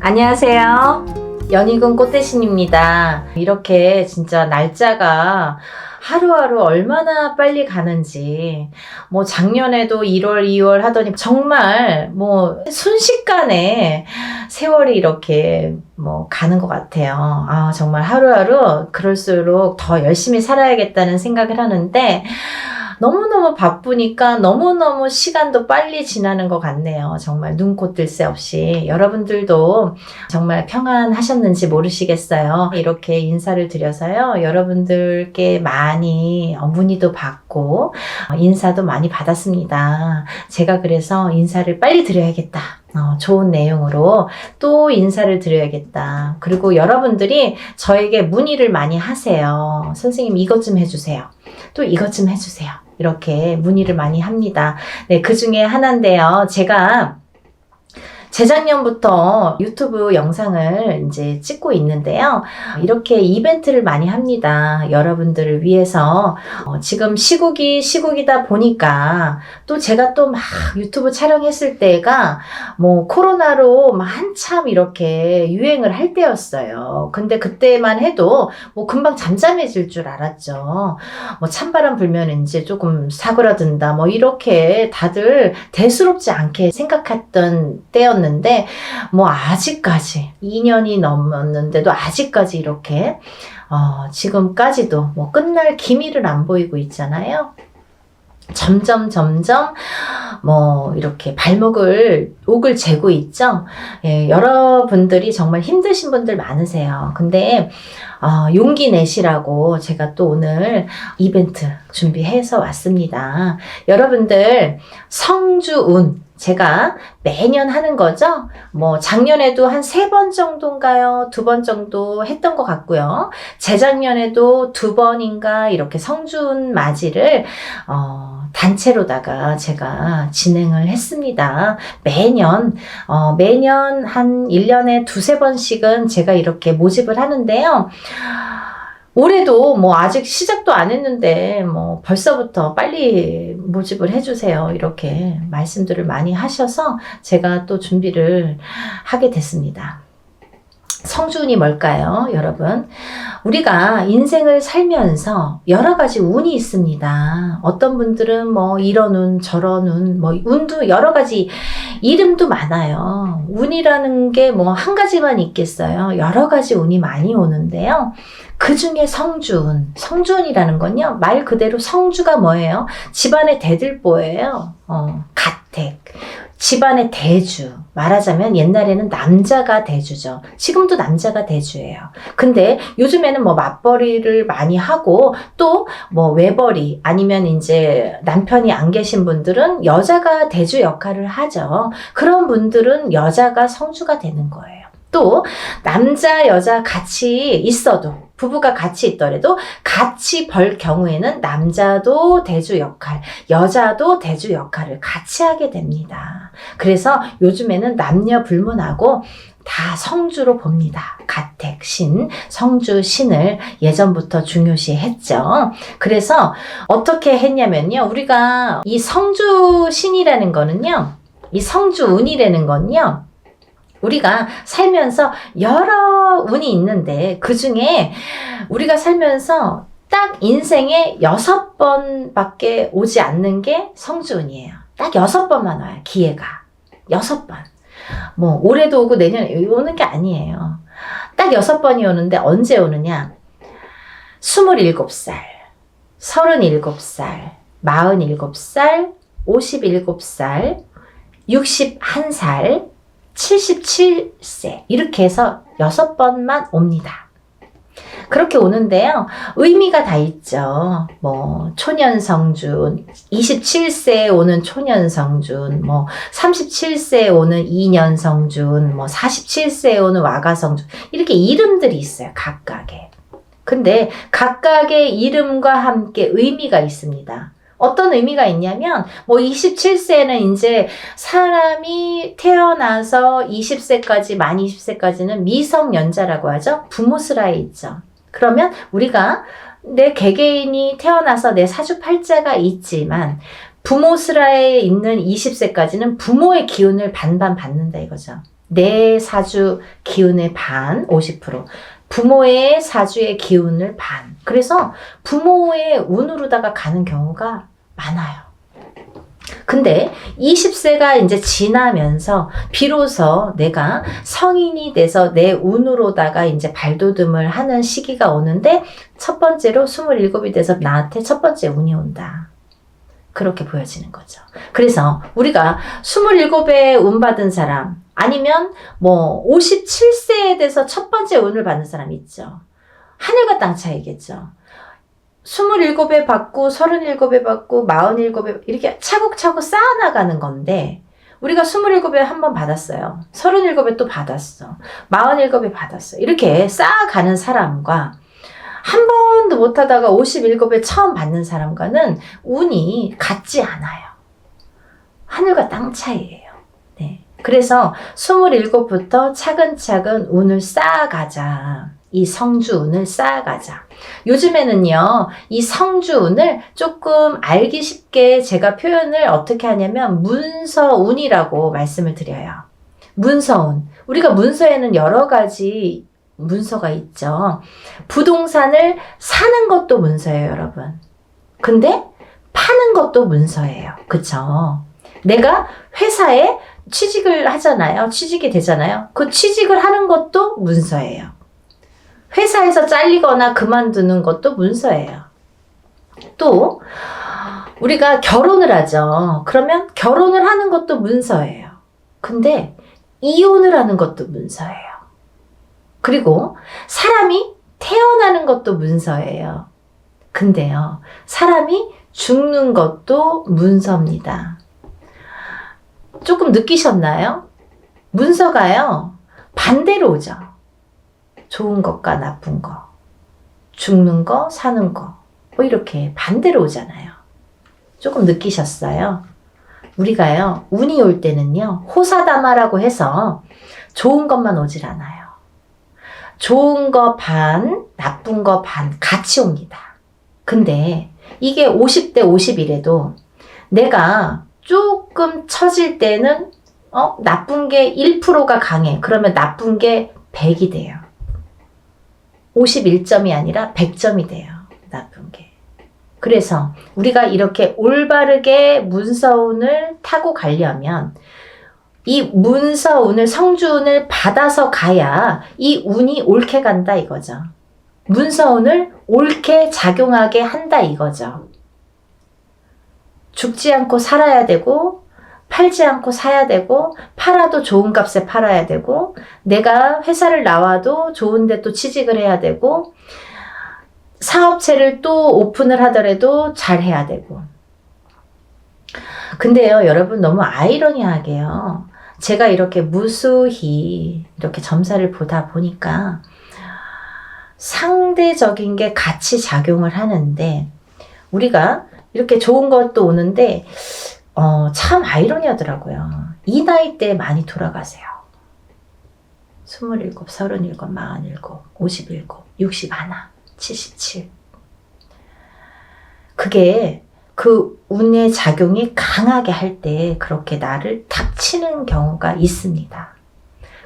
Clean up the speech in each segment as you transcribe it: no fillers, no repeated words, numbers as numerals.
안녕하세요. 연희군 꽃대신입니다. 이렇게 진짜 날짜가 하루하루 얼마나 빨리 가는지, 작년에도 1월, 2월 하더니 정말 순식간에 세월이 이렇게 가는 것 같아요. 정말 하루하루 그럴수록 더 열심히 살아야겠다는 생각을 하는데, 너무너무 바쁘니까 너무너무 시간도 빨리 지나는 것 같네요. 정말 눈코 뜰 새 없이. 여러분들도 정말 평안하셨는지 모르시겠어요. 이렇게 인사를 드려서요. 여러분들께 많이 문의도 받고 인사도 많이 받았습니다. 제가 그래서 인사를 빨리 드려야겠다. 좋은 내용으로 또 인사를 드려야겠다. 그리고 여러분들이 저에게 문의를 많이 하세요. 선생님 이것 좀 해주세요. 또 이것 좀 해주세요. 이렇게 문의를 많이 합니다. 네, 그 중에 하나인데요. 제가 재작년부터 유튜브 영상을 이제 찍고 있는데요. 이렇게 이벤트를 많이 합니다. 여러분들을 위해서. 지금 시국이다 보니까 또 제가 또 막 유튜브 촬영했을 때가 코로나로 한참 이렇게 유행을 할 때였어요. 근데 그때만 해도 금방 잠잠해질 줄 알았죠. 찬바람 불면 이제 조금 사그라든다. 이렇게 다들 대수롭지 않게 생각했던 때였는데 아직까지 2년이 넘었는데도 아직까지 이렇게 지금까지도 끝날 기미를 안 보이고 있잖아요. 점점 이렇게 옥을 재고 있죠. 예, 여러분들이 정말 힘드신 분들 많으세요. 근데 용기 내시라고 제가 또 오늘 이벤트 준비해서 왔습니다. 여러분들 성주운 제가 매년 하는 거죠. 작년에도 한 3번 정도인가요? 2번 정도 했던 것 같고요. 재작년에도 2번인가 이렇게 성준 맞이를 단체로다가 제가 진행을 했습니다. 매년 한 1년에 2-3번씩은 제가 이렇게 모집을 하는데요. 올해도 아직 시작도 안 했는데 벌써부터 빨리 모집을 해주세요. 이렇게 말씀들을 많이 하셔서 제가 또 준비를 하게 됐습니다. 성주운이 뭘까요, 여러분? 우리가 인생을 살면서 여러 가지 운이 있습니다. 어떤 분들은 이런 운, 저런 운, 운도 여러 가지 이름도 많아요. 운이라는 게 한 가지만 있겠어요. 여러 가지 운이 많이 오는데요. 그 중에 성주운이라는 건요, 말 그대로 성주가 뭐예요? 집안의 대들보예요. 가택. 집안의 대주. 말하자면 옛날에는 남자가 대주죠. 지금도 남자가 대주예요. 근데 요즘에는 맞벌이를 많이 하고 또 외벌이 아니면 이제 남편이 안 계신 분들은 여자가 대주 역할을 하죠. 그런 분들은 여자가 성주가 되는 거예요. 또 남자 여자 같이 있어도 부부가 같이 있더라도 같이 벌 경우에는 남자도 대주 역할, 여자도 대주 역할을 같이 하게 됩니다. 그래서 요즘에는 남녀 불문하고 다 성주로 봅니다. 가택, 신, 성주, 신을 예전부터 중요시 했죠. 그래서 어떻게 했냐면요. 우리가 이 성주 신이라는 거는요. 이 성주 운이라는 건요. 우리가 살면서 여러 운이 있는데 그 중에 우리가 살면서 딱 인생에 6번밖에 오지 않는 게 성주운이에요. 딱 6번만 와요. 기회가. 6번. 올해도 오고 내년에 오는 게 아니에요. 딱 6번이 오는데 언제 오느냐? 27살, 37살, 47살, 57살, 61살, 77세 이렇게 해서 6번만 옵니다. 그렇게 오는데요. 의미가 다 있죠. 초년성준, 27세에 오는 초년성준, 37세에 오는 이년성준, 47세에 오는 와가성준 이렇게 이름들이 있어요. 각각의. 근데 각각의 이름과 함께 의미가 있습니다. 어떤 의미가 있냐면 27세는 이제 사람이 태어나서 20세까지 만 20세까지는 미성년자라고 하죠. 부모스라에 있죠. 그러면 우리가 내 개개인이 태어나서 내 사주팔자가 있지만 부모스라에 있는 20세까지는 부모의 기운을 반반 받는다 이거죠. 내 사주 기운의 반, 50%. 부모의 사주의 기운을 반. 그래서 부모의 운으로다가 가는 경우가 많아요. 근데 20세가 이제 지나면서 비로소 내가 성인이 돼서 내 운으로다가 이제 발돋움을 하는 시기가 오는데 첫 번째로 27이 돼서 나한테 첫 번째 운이 온다. 그렇게 보여지는 거죠. 그래서 우리가 27에 운 받은 사람 아니면 뭐 57세에 돼서 첫 번째 운을 받는 사람 있죠. 하늘과 땅 차이겠죠. 27에 받고 37에 받고 47에 이렇게 차곡차곡 쌓아나가는 건데 우리가 27에 한 번 받았어요. 37에 또 받았어. 47에 받았어. 이렇게 쌓아가는 사람과 한 번도 못하다가 57에 처음 받는 사람과는 운이 같지 않아요. 하늘과 땅 차이예요. 네. 그래서 27부터 차근차근 운을 쌓아가자. 이 성주운을 쌓아가자. 요즘에는요, 이 성주운을 조금 알기 쉽게 제가 표현을 어떻게 하냐면 문서운이라고 말씀을 드려요. 문서운. 우리가 문서에는 여러 가지 문서가 있죠. 부동산을 사는 것도 문서예요, 여러분. 근데 파는 것도 문서예요. 그쵸? 내가 회사에 취직을 하잖아요. 취직이 되잖아요. 그 취직을 하는 것도 문서예요. 회사에서 잘리거나 그만두는 것도 문서예요. 또 우리가 결혼을 하죠. 그러면 결혼을 하는 것도 문서예요. 근데 이혼을 하는 것도 문서예요. 그리고 사람이 태어나는 것도 문서예요. 근데요, 사람이 죽는 것도 문서입니다. 조금 느끼셨나요? 문서가요, 반대로 오죠. 좋은 것과 나쁜 거, 죽는 거, 사는 거, 뭐 이렇게 반대로 오잖아요. 조금 느끼셨어요? 우리가요, 운이 올 때는요, 호사다마라고 해서 좋은 것만 오질 않아요. 좋은 거 반, 나쁜 거 반 같이 옵니다. 근데 이게 50대 50이래도 내가 조금 처질 때는 나쁜 게 1%가 강해. 그러면 나쁜 게 100이 돼요. 51점이 아니라 100점이 돼요. 나쁜 게. 그래서 우리가 이렇게 올바르게 문서운을 타고 가려면 이 문서운을, 성주운을 받아서 가야 이 운이 옳게 간다 이거죠. 문서운을 옳게 작용하게 한다 이거죠. 죽지 않고 살아야 되고 팔지 않고 사야 되고 팔아도 좋은 값에 팔아야 되고 내가 회사를 나와도 좋은 데 또 취직을 해야 되고 사업체를 또 오픈을 하더라도 잘 해야 되고. 근데요, 여러분 너무 아이러니하게요. 제가 이렇게 무수히 이렇게 점사를 보다 보니까 상대적인 게 같이 작용을 하는데 우리가 이렇게 좋은 것도 오는데 참 아이러니하더라고요. 이 나이 때 많이 돌아가세요. 27, 37, 47, 57, 61, 77. 그게 그 운의 작용이 강하게 할 때 그렇게 나를 탁 치는 경우가 있습니다.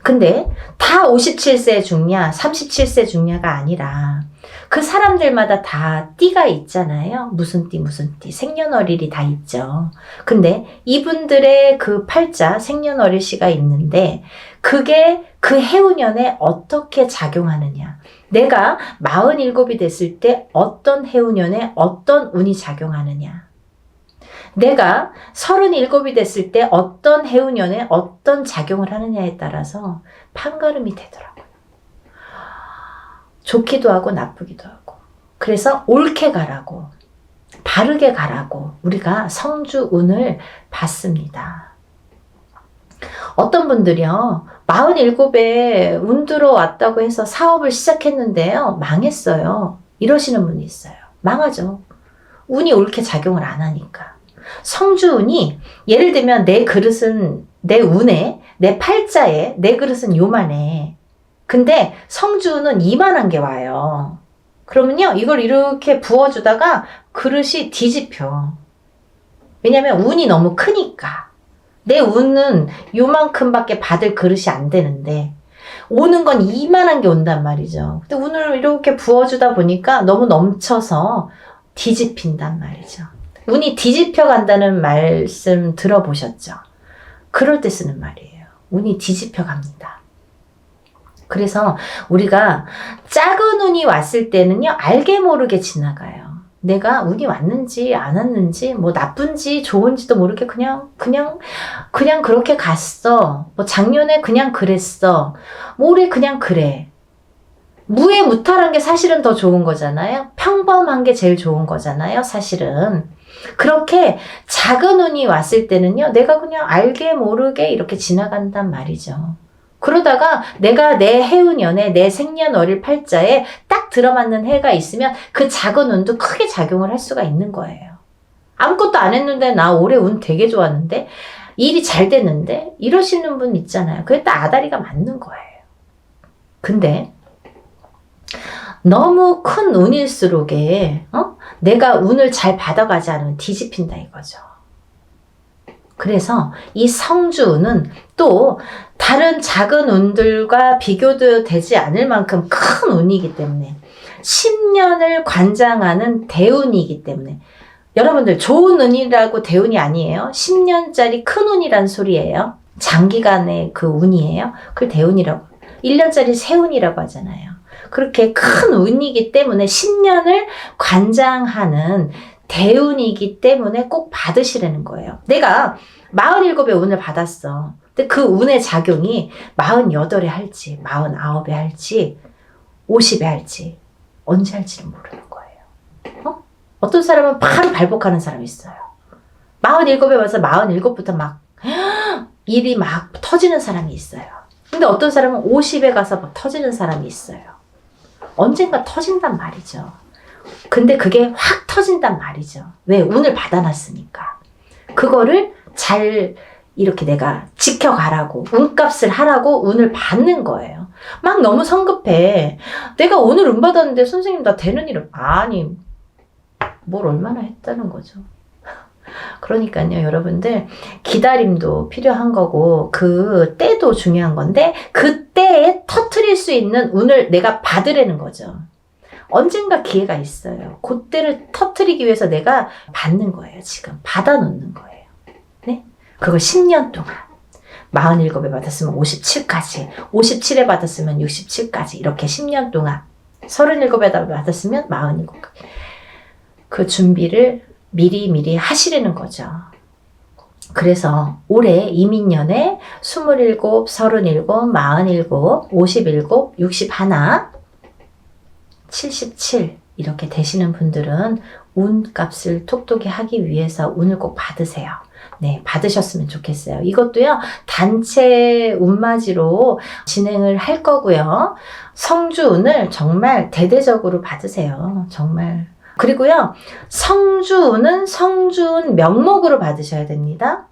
근데 다 57세 죽냐, 37세 죽냐가 아니라 그 사람들마다 다 띠가 있잖아요. 무슨 띠, 무슨 띠, 생년월일이 다 있죠. 근데 이분들의 그 팔자, 생년월일시가 있는데 그게 그 해운년에 어떻게 작용하느냐. 내가 47이 됐을 때 어떤 해운년에 어떤 운이 작용하느냐. 내가 37이 됐을 때 어떤 해운년에 어떤 작용을 하느냐에 따라서 판가름이 되더라고요. 좋기도 하고 나쁘기도 하고. 그래서 옳게 가라고, 바르게 가라고 우리가 성주운을 받습니다. 어떤 분들이요, 47에 운 들어왔다고 해서 사업을 시작했는데요, 망했어요. 이러시는 분이 있어요. 망하죠. 운이 옳게 작용을 안 하니까. 성주운이 예를 들면 내 그릇은, 내 운에, 내 팔자에 내 그릇은 요만해. 근데 성주운은 이만한 게 와요. 그러면요, 이걸 이렇게 부어주다가 그릇이 뒤집혀. 왜냐면 운이 너무 크니까. 내 운은 요만큼밖에 받을 그릇이 안 되는데 오는 건 이만한 게 온단 말이죠. 근데 운을 이렇게 부어주다 보니까 너무 넘쳐서 뒤집힌단 말이죠. 운이 뒤집혀 간다는 말씀 들어보셨죠? 그럴 때 쓰는 말이에요. 운이 뒤집혀 갑니다. 그래서 우리가 작은 운이 왔을 때는요, 알게 모르게 지나가요. 내가 운이 왔는지 안 왔는지 뭐 나쁜지 좋은지도 모르게 그냥 그렇게 갔어. 뭐 작년에 그냥 그랬어. 뭐 올해 그냥 그래. 무해무탈한 게 사실은 더 좋은 거잖아요. 평범한 게 제일 좋은 거잖아요. 사실은. 그렇게 작은 운이 왔을 때는요, 내가 그냥 알게 모르게 이렇게 지나간단 말이죠. 그러다가 내가 내 해운년에 내 생년월일 팔자에 딱 들어맞는 해가 있으면 그 작은 운도 크게 작용을 할 수가 있는 거예요. 아무것도 안 했는데 나 올해 운 되게 좋았는데 일이 잘 됐는데 이러시는 분 있잖아요. 그게 딱 아다리가 맞는 거예요. 근데 너무 큰 운일수록에 내가 운을 잘 받아가지 않으면 뒤집힌다 이거죠. 그래서 이 성주운은 또 다른 작은 운들과 비교도 되지 않을 만큼 큰 운이기 때문에 10년을 관장하는 대운이기 때문에 여러분들 좋은 운이라고 대운이 아니에요. 10년짜리 큰 운이란 소리예요. 장기간의 그 운이에요. 그걸 대운이라고 1년짜리 세운이라고 하잖아요. 그렇게 큰 운이기 때문에 10년을 관장하는 대운이기 때문에 꼭 받으시라는 거예요. 내가 47의 운을 받았어. 근데 그 운의 작용이 48에 할지 49에 할지 50에 할지 언제 할지는 모르는 거예요. 어떤 사람은 바로 발복하는 사람이 있어요. 47에 와서 47부터 막 일이 막 터지는 사람이 있어요. 근데 어떤 사람은 50에 가서 막 터지는 사람이 있어요. 언젠가 터진단 말이죠. 근데 그게 확 터진단 말이죠. 왜? 운을 받아놨으니까. 그거를 잘 이렇게 내가 지켜가라고, 운값을 하라고 운을 받는 거예요. 막 너무 성급해. 내가 오늘 운 받았는데 선생님 나 되는 일을 아니 뭘 얼마나 했다는 거죠. 그러니까요, 여러분들 기다림도 필요한 거고 그 때도 중요한 건데 그 때에 터트릴 수 있는 운을 내가 받으라는 거죠. 언젠가 기회가 있어요. 그때를 터트리기 위해서 내가 받는 거예요. 지금 받아놓는 거예요. 네? 그걸 10년 동안 47에 받았으면 57까지 57에 받았으면 67까지 이렇게 10년 동안 37에 받았으면 47까지 그 준비를 미리 하시라는 거죠. 그래서 올해 이민년에 27, 37, 47, 57, 61, 77 이렇게 되시는 분들은 운값을 톡톡히 하기 위해서 운을 꼭 받으세요. 네, 받으셨으면 좋겠어요. 이것도요, 단체 운맞이로 진행을 할 거고요. 성주운을 정말 대대적으로 받으세요. 정말. 그리고요, 성주운은 성주운 명목으로 받으셔야 됩니다.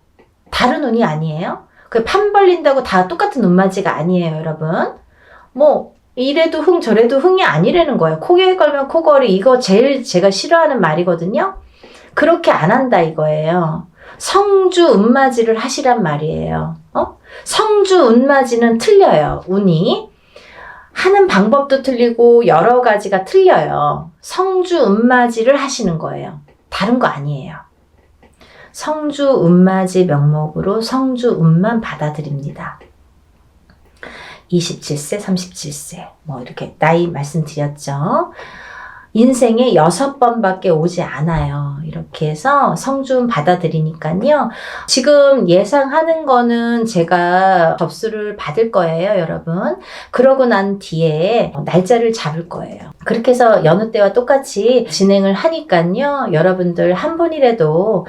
다른 운이 아니에요. 그 판 벌린다고 다 똑같은 운맞이가 아니에요, 여러분. 뭐, 이래도 흥, 저래도 흥이 아니라는 거예요. 코에 걸면 코걸이, 이거 제일 제가 싫어하는 말이거든요. 그렇게 안 한다 이거예요. 성주 운맞이를 하시란 말이에요. 성주 운맞이는 틀려요, 운이. 하는 방법도 틀리고 여러 가지가 틀려요. 성주 운맞이를 하시는 거예요. 다른 거 아니에요. 성주 운맞이 명목으로 성주 운만 받아들입니다. 27세, 37세 뭐 이렇게 나이 말씀드렸죠. 인생에 6번밖에 오지 않아요. 이렇게 해서 성주운 받아들이니까요. 지금 예상하는 거는 제가 접수를 받을 거예요, 여러분. 그러고 난 뒤에 날짜를 잡을 거예요. 그렇게 해서 여느 때와 똑같이 진행을 하니까요. 여러분들 한 분이라도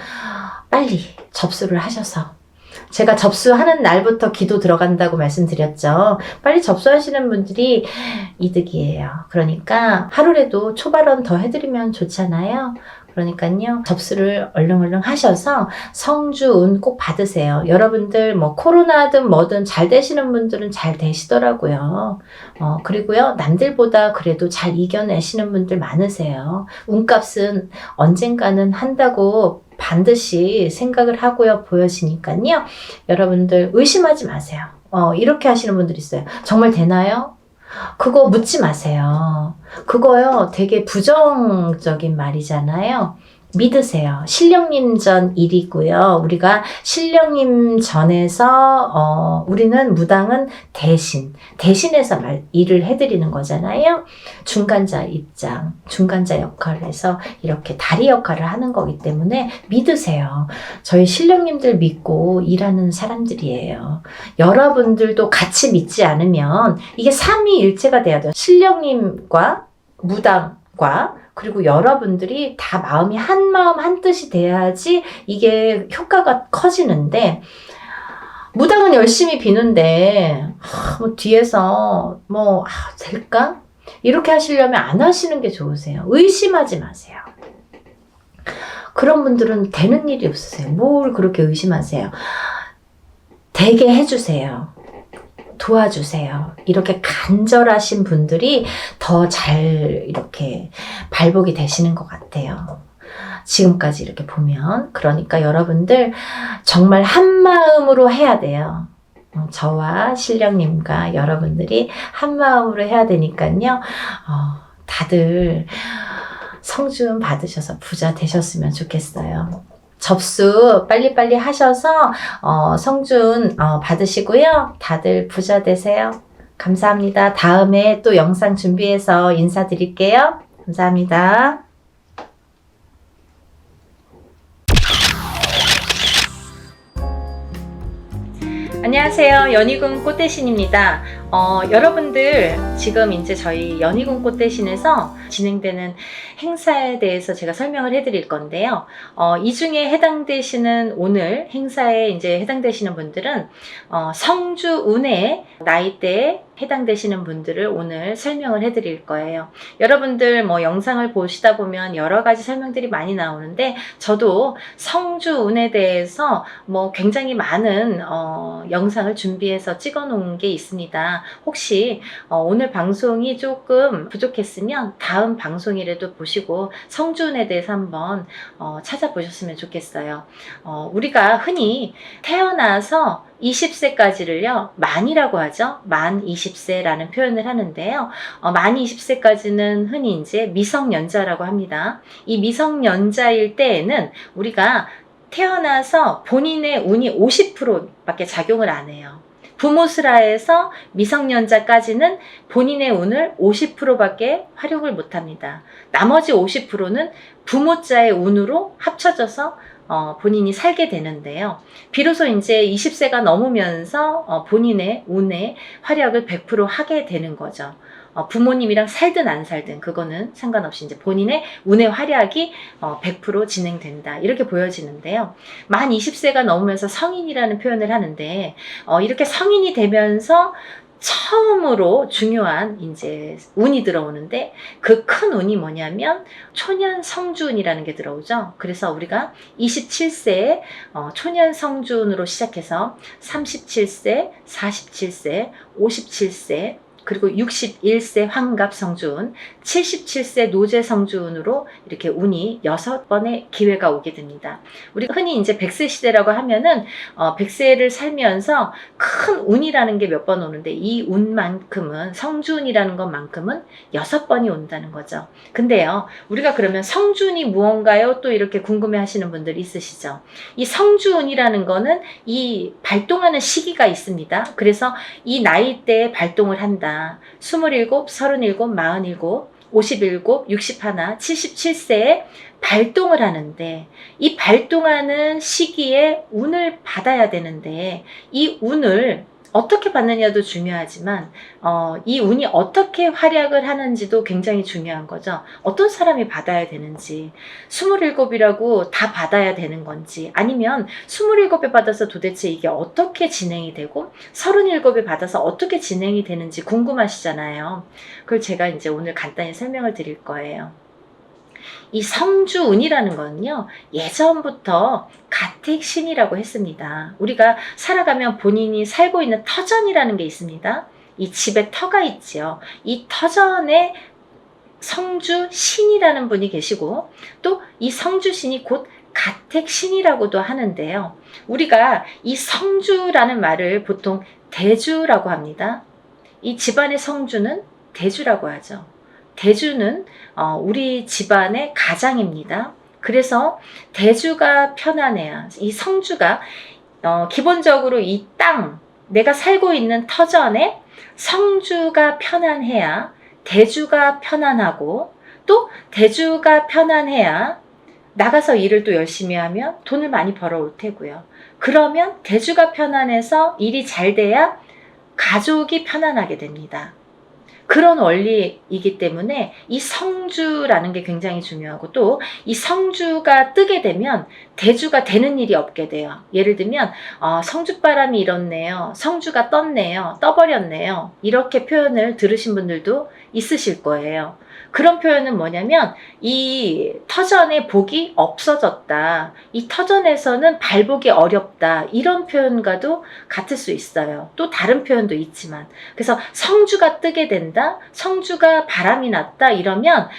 빨리 접수를 하셔서 제가 접수하는 날부터 기도 들어간다고 말씀드렸죠. 빨리 접수하시는 분들이 이득이에요. 그러니까 하루라도 초발언 더 해드리면 좋잖아요. 그러니까요, 접수를 얼른 하셔서 성주운 꼭 받으세요. 여러분들 뭐 코로나든 뭐든 잘 되시는 분들은 잘 되시더라고요. 그리고요, 남들보다 그래도 잘 이겨내시는 분들 많으세요. 운값은 언젠가는 한다고 반드시 생각을 하고요 보여지니까요. 여러분들 의심하지 마세요. 이렇게 하시는 분들 있어요. 정말 되나요? 그거 묻지 마세요. 그거요 되게 부정적인 말이잖아요. 믿으세요. 신령님 전 일이고요. 우리가 신령님 전에서 우리는 무당은 대신해서 일을 해드리는 거잖아요. 중간자 입장, 중간자 역할을 해서 이렇게 다리 역할을 하는 거기 때문에 믿으세요. 저희 신령님들 믿고 일하는 사람들이에요. 여러분들도 같이 믿지 않으면 이게 삼위일체가 돼야 돼요. 신령님과 무당과 그리고 여러분들이 다 마음이 한 마음 한 뜻이 돼야지 이게 효과가 커지는데, 무당은 열심히 비는데 뭐 뒤에서 될까? 이렇게 하시려면 안 하시는 게 좋으세요. 의심하지 마세요. 그런 분들은 되는 일이 없으세요. 뭘 그렇게 의심하세요. 되게 해주세요. 도와주세요. 이렇게 간절하신 분들이 더 잘 이렇게 발복이 되시는 것 같아요. 지금까지 이렇게 보면. 그러니까 여러분들 정말 한마음으로 해야 돼요. 저와 신령님과 여러분들이 한마음으로 해야 되니까요. 다들 성준 받으셔서 부자 되셨으면 좋겠어요. 접수 빨리빨리 하셔서 성준 받으시고요. 다들 부자 되세요. 감사합니다. 다음에 또 영상 준비해서 인사드릴게요. 감사합니다. 안녕하세요. 연희군 꽃대신입니다. 여러분들 지금 이제 저희 연희군 꽃대신에서 진행되는 행사에 대해서 제가 설명을 해드릴 건데요. 이 중에 해당되시는 오늘 행사에 이제 해당되시는 분들은 성주 운해 나이대에 해당되시는 분들을 오늘 설명을 해드릴 거예요. 여러분들 영상을 보시다 보면 여러 가지 설명들이 많이 나오는데 저도 성주 운에 대해서 굉장히 많은 영상을 준비해서 찍어 놓은 게 있습니다. 혹시 오늘 방송이 조금 부족했으면 다음 방송이라도 보시고 성주운에 대해서 한번 찾아보셨으면 좋겠어요. 우리가 흔히 태어나서 20세까지를요 만이라고 하죠. 만 20세라는 표현을 하는데요. 만 20세까지는 흔히 이제 미성년자라고 합니다. 이 미성년자일 때에는 우리가 태어나서 본인의 운이 50%밖에 작용을 안 해요. 부모스라에서 미성년자까지는 본인의 운을 50%밖에 활용을 못합니다. 나머지 50%는 부모자의 운으로 합쳐져서 본인이 살게 되는데요. 비로소 이제 20세가 넘으면서 본인의 운의 활약을 100% 하게 되는 거죠. 부모님이랑 살든 안 살든 그거는 상관없이 이제 본인의 운의 활약이 100% 진행된다. 이렇게 보여지는데요. 만 20세가 넘으면서 성인이라는 표현을 하는데 이렇게 성인이 되면서 처음으로 중요한 이제 운이 들어오는데 그 큰 운이 뭐냐면 초년 성주운이라는 게 들어오죠. 그래서 우리가 27세에 초년 성주운으로 시작해서 37세, 47세, 57세 그리고 61세 환갑 성주운, 77세 노제 성주운으로 이렇게 운이 6번의 기회가 오게 됩니다. 우리가 흔히 이제 100세 시대라고 하면은 100세를 살면서 큰 운이라는 게 몇 번 오는데 이 운만큼은 성주운이라는 것만큼은 6번이 온다는 거죠. 근데요, 우리가 그러면 성주운이 무언가요? 또 이렇게 궁금해 하시는 분들 있으시죠? 이 성주운이라는 거는 이 발동하는 시기가 있습니다. 그래서 이 나이대에 발동을 한다. 27, 37, 47, 57, 61, 77세에 발동을 하는데 이 발동하는 시기에 운을 받아야 되는데 이 운을 어떻게 받느냐도 중요하지만 이 운이 어떻게 활약을 하는지도 굉장히 중요한 거죠. 어떤 사람이 받아야 되는지 27이라고 다 받아야 되는 건지 아니면 27에 받아서 도대체 이게 어떻게 진행이 되고 37에 받아서 어떻게 진행이 되는지 궁금하시잖아요. 그걸 제가 이제 오늘 간단히 설명을 드릴 거예요. 이 성주운이라는 거는요 예전부터 가택신이라고 했습니다. 우리가 살아가면 본인이 살고 있는 터전이라는 게 있습니다. 이 집에 터가 있지요. 이 터전에 성주신이라는 분이 계시고 또 이 성주신이 곧 가택신이라고도 하는데요. 우리가 이 성주라는 말을 보통 대주라고 합니다. 이 집안의 성주는 대주라고 하죠. 대주는 우리 집안의 가장입니다. 그래서 대주가 편안해야, 이 성주가 기본적으로 이 땅, 내가 살고 있는 터전에 성주가 편안해야 대주가 편안하고, 또 대주가 편안해야 나가서 일을 또 열심히 하면 돈을 많이 벌어올 테고요. 그러면 대주가 편안해서 일이 잘 돼야 가족이 편안하게 됩니다. 그런 원리이기 때문에 이 성주라는 게 굉장히 중요하고, 또 이 성주가 뜨게 되면 대주가 되는 일이 없게 돼요. 예를 들면 성주바람이 일었네요, 성주가 떴네요, 떠버렸네요, 이렇게 표현을 들으신 분들도 있으실 거예요. 그런 표현은 뭐냐면 이 터전에 복이 없어졌다, 이 터전에서는 발복이 어렵다, 이런 표현과도 같을 수 있어요. 또 다른 표현도 있지만, 그래서 성주가 뜨게 된다, 성주가 바람이 났다, 이러면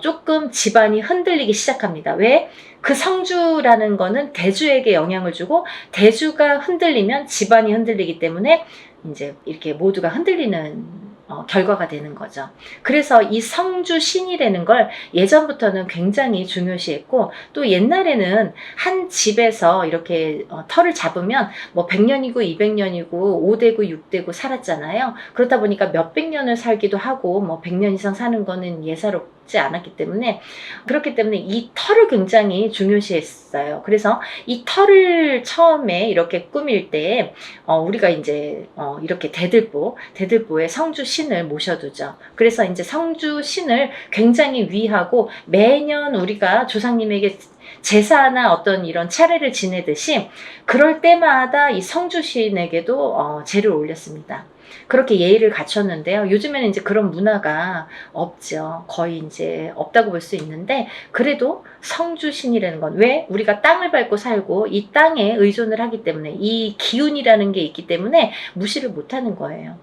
조금 집안이 흔들리기 시작합니다. 왜? 그 성주라는 거는 대주에게 영향을 주고, 대주가 흔들리면 집안이 흔들리기 때문에 이제 이렇게 모두가 흔들리는 결과가 되는 거죠. 그래서 이 성주신이라는 걸 예전부터는 굉장히 중요시했고, 또 옛날에는 한 집에서 이렇게 터를 잡으면 뭐 100년이고 200년이고 5대고 6대고 살았잖아요. 그렇다 보니까 몇백 년을 살기도 하고 뭐 100년 이상 사는 거는 예사롭지 않았기 때문에, 그렇기 때문에 이 터를 굉장히 중요시했어요. 그래서 이 터를 처음에 이렇게 꾸밀 때 우리가 이제 이렇게 대들보에 성주신을 모셔두죠. 그래서 이제 성주신을 굉장히 위하고, 매년 우리가 조상님에게 제사나 어떤 이런 차례를 지내듯이 그럴 때마다 이 성주신에게도 제를 올렸습니다. 그렇게 예의를 갖췄는데요. 요즘에는 이제 그런 문화가 없죠. 거의 이제 없다고 볼 수 있는데, 그래도 성주신이라는 건, 왜? 우리가 땅을 밟고 살고 이 땅에 의존을 하기 때문에, 이 기운이라는 게 있기 때문에 무시를 못하는 거예요.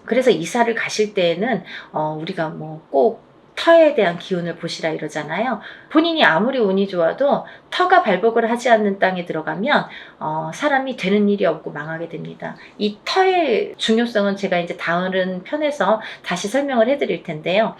그래서 이사를 가실 때에는 우리가 뭐 꼭 터에 대한 기운을 보시라 이러잖아요. 본인이 아무리 운이 좋아도 터가 발복을 하지 않는 땅에 들어가면 사람이 되는 일이 없고 망하게 됩니다. 이 터의 중요성은 제가 이제 다른 편에서 다시 설명을 해드릴 텐데요.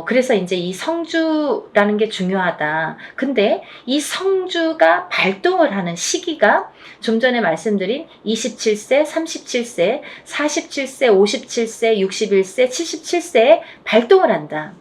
그래서 이제 이 성주라는 게 중요하다. 근데 이 성주가 발동을 하는 시기가 좀 전에 말씀드린 27세, 37세, 47세, 57세, 61세, 77세에 발동을 한다.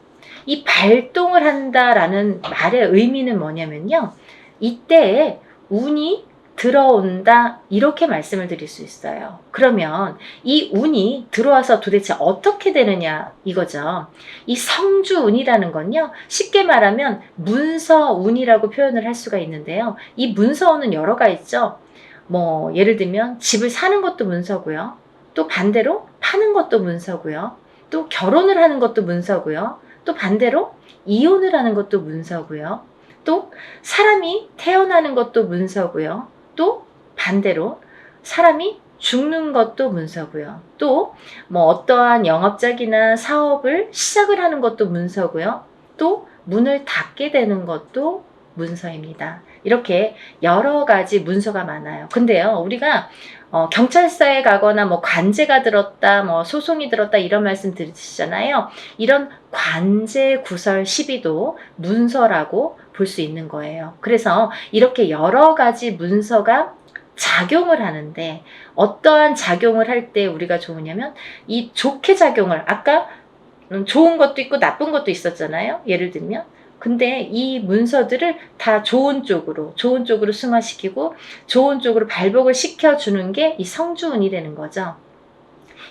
이 발동을 한다라는 말의 의미는 뭐냐면요, 이때에 운이 들어온다, 이렇게 말씀을 드릴 수 있어요. 그러면 이 운이 들어와서 도대체 어떻게 되느냐 이거죠. 이 성주운이라는 건요, 쉽게 말하면 문서운이라고 표현을 할 수가 있는데요. 이 문서운은 여러가 있죠. 뭐 예를 들면 집을 사는 것도 문서고요, 또 반대로 파는 것도 문서고요, 또 결혼을 하는 것도 문서고요, 또 반대로 이혼을 하는 것도 문서고요, 또 사람이 태어나는 것도 문서고요, 또 반대로 사람이 죽는 것도 문서고요, 또 뭐 어떠한 영업작이나 사업을 시작을 하는 것도 문서고요, 또 문을 닫게 되는 것도 문서입니다. 이렇게 여러 가지 문서가 많아요. 근데요, 우리가 경찰서에 가거나 뭐 관제가 들었다, 뭐 소송이 들었다, 이런 말씀 들으시잖아요. 이런 관제 구설 시비도 문서라고 볼 수 있는 거예요. 그래서 이렇게 여러 가지 문서가 작용을 하는데, 어떠한 작용을 할 때 우리가 좋으냐면, 이 좋게 작용을, 아까 좋은 것도 있고 나쁜 것도 있었잖아요. 예를 들면, 근데 이 문서들을 다 좋은 쪽으로 승화시키고 좋은 쪽으로 발복을 시켜주는 게 이 성주운이 되는 거죠.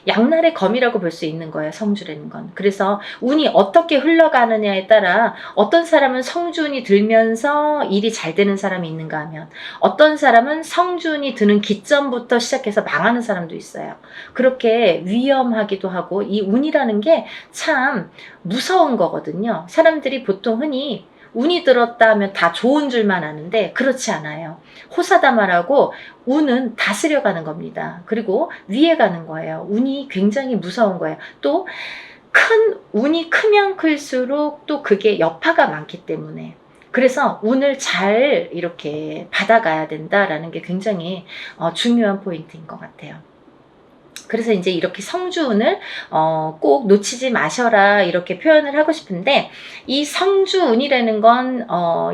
양날의 검이라고 볼 수 있는 거예요, 성주라는 건. 그래서 운이 어떻게 흘러가느냐에 따라 어떤 사람은 성주운이 들면서 일이 잘 되는 사람이 있는가 하면, 어떤 사람은 성주운이 드는 기점부터 시작해서 망하는 사람도 있어요. 그렇게 위험하기도 하고, 이 운이라는 게 참 무서운 거거든요. 사람들이 보통 흔히 운이 들었다 하면 다 좋은 줄만 아는데 그렇지 않아요. 호사다마라고 운은 다스려가는 겁니다. 그리고 위에 가는 거예요. 운이 굉장히 무서운 거예요. 또 큰 운이 크면 클수록 또 그게 여파가 많기 때문에, 그래서 운을 잘 이렇게 받아가야 된다라는 게 굉장히 중요한 포인트인 것 같아요. 그래서 이제 이렇게 성주운을 꼭 놓치지 마셔라 이렇게 표현을 하고 싶은데, 이 성주운이라는 건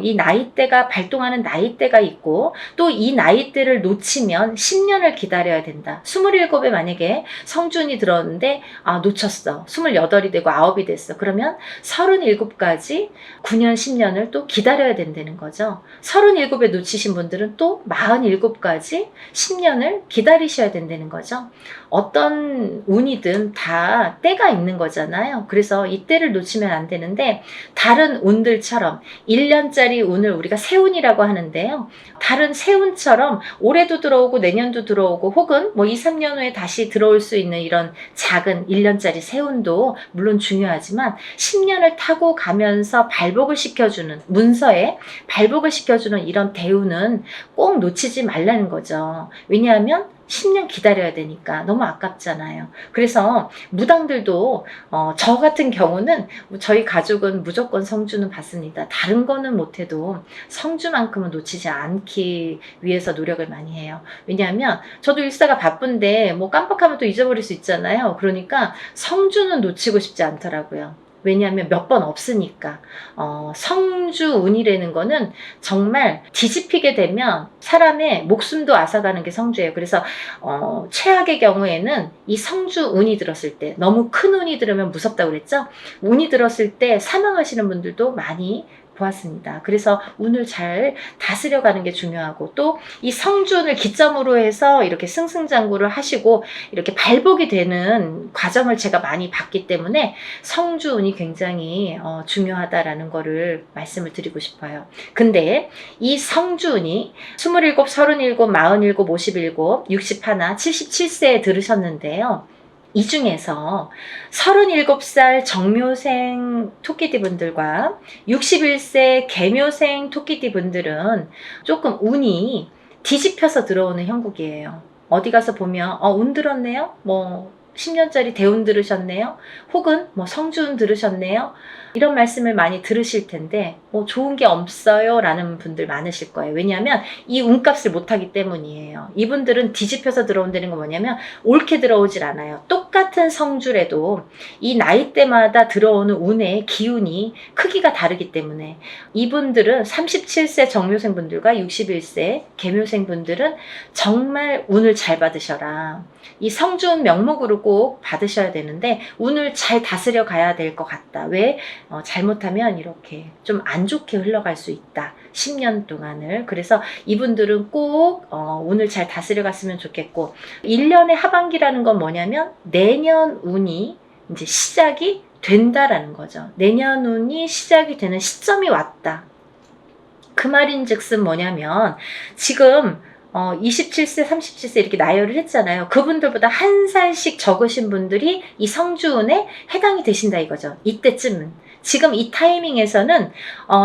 이 나이대가 발동하는 나이대가 있고, 또 이 나이대를 놓치면 10년을 기다려야 된다. 27에 만약에 성주운이 들었는데 놓쳤어. 28이 되고 9이 됐어. 그러면 37까지 9년 10년을 또 기다려야 된다는 거죠. 37에 놓치신 분들은 또 47까지 10년을 기다리셔야 된다는 거죠. 어떤 운이든 다 때가 있는 거잖아요. 그래서 이 때를 놓치면 안 되는데, 다른 운들처럼 1년짜리 운을 우리가 세운이라고 하는데요. 다른 세운처럼 올해도 들어오고 내년도 들어오고 혹은 뭐 2, 3년 후에 다시 들어올 수 있는 이런 작은 1년짜리 세운도 물론 중요하지만, 10년을 타고 가면서 발복을 시켜주는, 문서에 발복을 시켜주는 이런 대운은 꼭 놓치지 말라는 거죠. 왜냐하면 10년 기다려야 되니까 너무 아깝잖아요. 그래서 무당들도 저 같은 경우는, 저희 가족은 무조건 성주는 받습니다. 다른 거는 못해도 성주만큼은 놓치지 않기 위해서 노력을 많이 해요. 왜냐하면 저도 일사가 바쁜데 뭐 깜빡하면 또 잊어버릴 수 있잖아요. 그러니까 성주는 놓치고 싶지 않더라고요. 왜냐하면 몇 번 없으니까. 성주운이라는 거는 정말 뒤집히게 되면 사람의 목숨도 앗아가는 게 성주예요. 그래서 최악의 경우에는 이 성주운이 들었을 때, 너무 큰 운이 들으면 무섭다고 그랬죠? 운이 들었을 때 사망하시는 분들도 많이 보았습니다. 그래서 운을 잘 다스려가는 게 중요하고, 또 이 성주운을 기점으로 해서 이렇게 승승장구를 하시고 이렇게 발복이 되는 과정을 제가 많이 봤기 때문에 성주운이 굉장히 중요하다라는 거를 말씀을 드리고 싶어요. 근데 이 성주운이 27, 37, 47, 57, 61, 77세에 들으셨는데요. 이 중에서 37살 정묘생 토끼띠 분들과 61세 개묘생 토끼띠 분들은 조금 운이 뒤집혀서 들어오는 형국이에요. 어디 가서 보면 운 들었네요? 뭐 10년짜리 대운 들으셨네요? 혹은 뭐 성주운 들으셨네요? 이런 말씀을 많이 들으실 텐데 좋은 게 없어요 라는 분들 많으실 거예요. 왜냐하면 이 운값을 못하기 때문이에요. 이분들은 뒤집혀서 들어온다는 건 뭐냐면 옳게 들어오질 않아요. 똑같은 성주래도 이 나이대마다 들어오는 운의 기운이 크기가 다르기 때문에, 이분들은 37세 정묘생 분들과 61세 개묘생 분들은 정말 운을 잘 받으셔라. 이 성주운 명목으로 꼭 받으셔야 되는데 운을 잘 다스려 가야 될 것 같다. 왜? 잘못하면 이렇게 좀 안 좋게 흘러갈 수 있다. 10년 동안을. 그래서 이분들은 꼭 운을 잘 다스려 갔으면 좋겠고, 1년의 하반기라는 건 뭐냐면 내년 운이 이제 시작이 된다라는 거죠. 내년 운이 시작이 되는 시점이 왔다. 그 말인즉슨 뭐냐면, 지금 27세, 37세 이렇게 나열을 했잖아요. 그분들보다 한 살씩 적으신 분들이 이 성주운에 해당이 되신다 이거죠. 이때쯤은. 지금 이 타이밍에서는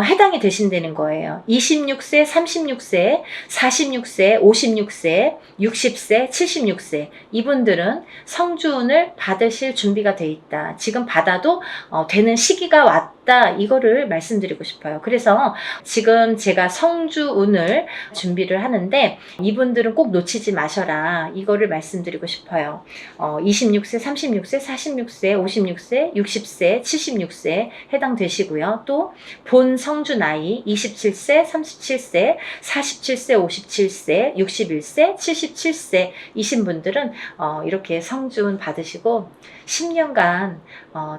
해당이 되신다는 거예요. 26세, 36세, 46세, 56세, 60세, 76세 이분들은 성주운을 받으실 준비가 돼 있다. 지금 받아도 되는 시기가 왔다. 이거를 말씀드리고 싶어요. 그래서 지금 제가 성주운을 준비를 하는데 이분들은 꼭 놓치지 마셔라. 이거를 말씀드리고 싶어요. 26세, 36세, 46세, 56세, 60세, 76세 해당되시고요. 또 본 성주 나이 27세, 37세, 47세, 57세, 61세, 77세 이신 분들은 이렇게 성주운 받으시고 10년간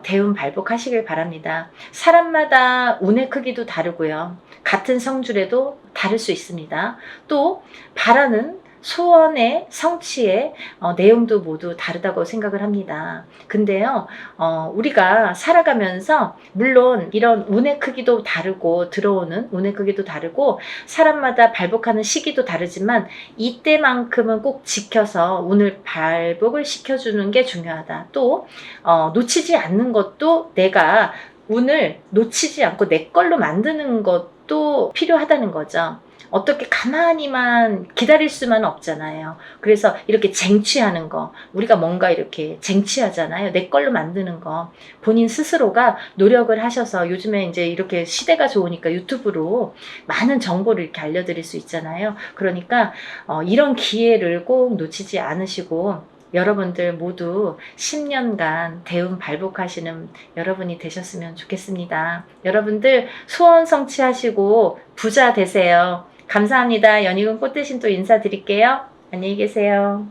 대운 발복하시길 바랍니다. 사람마다 운의 크기도 다르고요. 같은 성주래도 다를 수 있습니다. 또 바라는 소원의 성취의 내용도 모두 다르다고 생각을 합니다. 근데요, 우리가 살아가면서 물론 이런 운의 크기도 다르고 들어오는 운의 크기도 다르고 사람마다 발복하는 시기도 다르지만 이때만큼은 꼭 지켜서 운을 발복을 시켜주는 게 중요하다. 또 놓치지 않는 것도, 내가 운을 놓치지 않고 내 걸로 만드는 것도 필요하다는 거죠. 어떻게 가만히만 기다릴 수만 없잖아요. 그래서 이렇게 쟁취하는 거, 우리가 뭔가 이렇게 쟁취하잖아요. 내 걸로 만드는 거. 본인 스스로가 노력을 하셔서 요즘에 이제 이렇게 시대가 좋으니까 유튜브로 많은 정보를 이렇게 알려드릴 수 있잖아요. 그러니까 이런 기회를 꼭 놓치지 않으시고 여러분들 모두 10년간 대운 발복하시는 여러분이 되셨으면 좋겠습니다. 여러분들 소원 성취하시고 부자 되세요. 감사합니다. 연희군 꽃대신 또 인사드릴게요. 안녕히 계세요.